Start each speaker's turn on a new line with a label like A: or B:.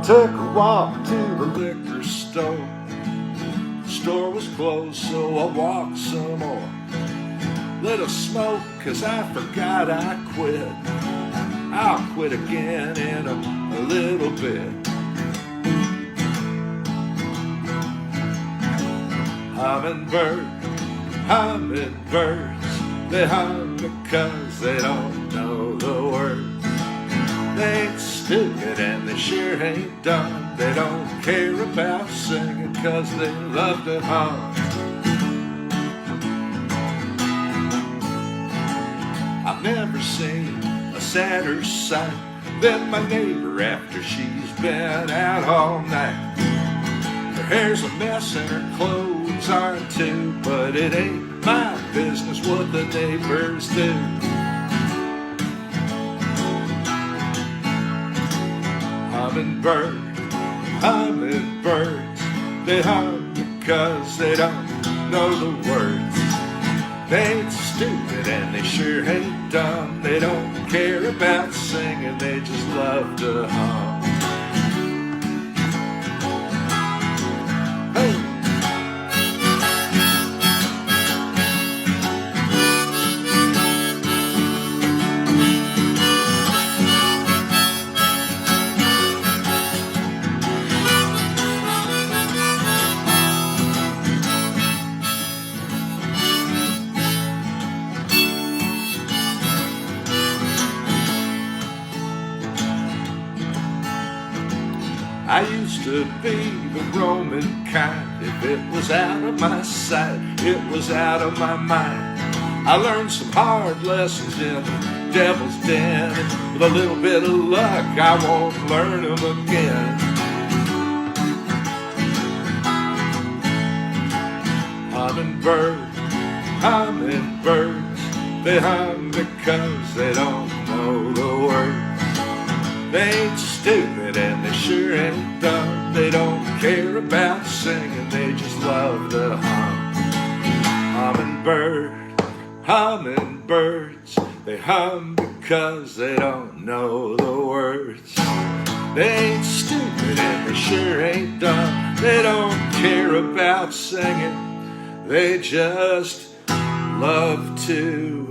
A: Took a walk to the liquor store. The store was closed, so I walked some more. Lit a smoke, 'cause I forgot I quit. I'll quit again in a little bit. Hummingbirds, they hum because they don't know the words. They ain't stupid and they sure ain't dumb. They don't care about singing 'cause they love to hum. I've never seen a sadder sight than my neighbor after she's been out all night. Her hair's a mess and her clothes aren't too, but it ain't my business what the neighbors do. Hummingbirds, they hum because they don't know the words. They ain't stupid and they sure ain't dumb. They don't care about singing, they just love to hum. Hey. I used to be the roaming kind. If it was out of my sight, it was out of my mind. I learned some hard lessons in the devil's den. With a little bit of luck, I won't learn them again. Hummingbirds, they hum because they don't know the words. They ain't stupid and they sure ain't dumb. They don't care about singing, they just love to hum. Hummingbirds, they hum because they don't know the words. They ain't stupid and they sure ain't dumb. They don't care about singing, they just love to